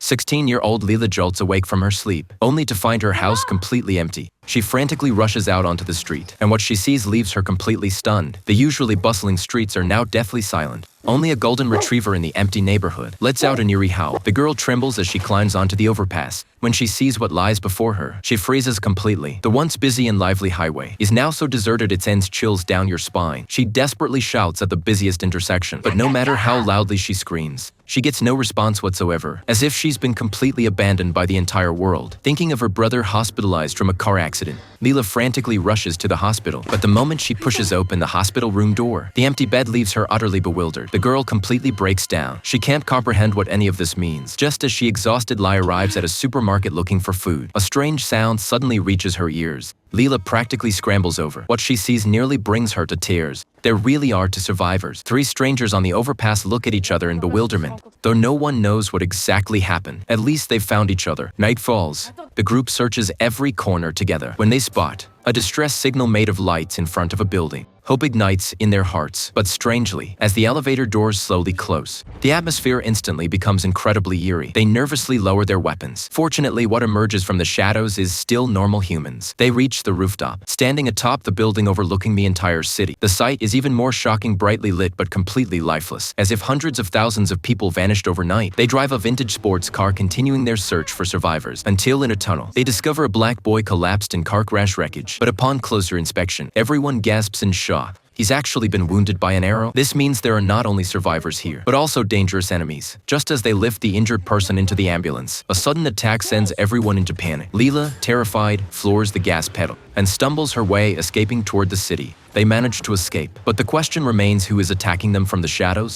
16-year-old Leela jolts awake from her sleep, only to find her house completely empty. She frantically rushes out onto the street, and what she sees leaves her completely stunned. The usually bustling streets are now deathly silent. Only a golden retriever in the empty neighborhood lets out an eerie howl. The girl trembles as she climbs onto the overpass. When she sees what lies before her, she freezes completely. The once busy and lively highway is now so deserted it sends chills down your spine. She desperately shouts at the busiest intersection, but no matter how loudly she screams, she gets no response whatsoever, as if she's been completely abandoned by the entire world. Thinking of her brother hospitalized from a car accident, Leela frantically rushes to the hospital, but the moment she pushes open the hospital room door, the empty bed leaves her utterly bewildered. The girl completely breaks down. She can't comprehend what any of this means. Just as she exhaustedly arrives at a supermarket looking for food, a strange sound suddenly reaches her ears. Leela practically scrambles over. What she sees nearly brings her to tears. There really are two survivors. Three strangers on the overpass look at each other in bewilderment. Though no one knows what exactly happened, at least they've found each other. Night falls. The group searches every corner together. When they spot a distress signal made of lights in front of a building, hope ignites in their hearts. But strangely, as the elevator doors slowly close, the atmosphere instantly becomes incredibly eerie. They nervously lower their weapons. Fortunately, what emerges from the shadows is still normal humans. They reach the rooftop, standing atop the building overlooking the entire city. The sight is even more shocking, brightly lit but completely lifeless, as if hundreds of thousands of people vanished overnight. They drive a vintage sports car, continuing their search for survivors, until in a tunnel, they discover a black boy collapsed in car crash wreckage. But upon closer inspection, everyone gasps in shock. He's actually been wounded by an arrow. This means there are not only survivors here, but also dangerous enemies. Just as they lift the injured person into the ambulance, a sudden attack sends everyone into panic. Leela, terrified, floors the gas pedal and stumbles her way, escaping toward the city. They manage to escape, but the question remains, who is attacking them from the shadows?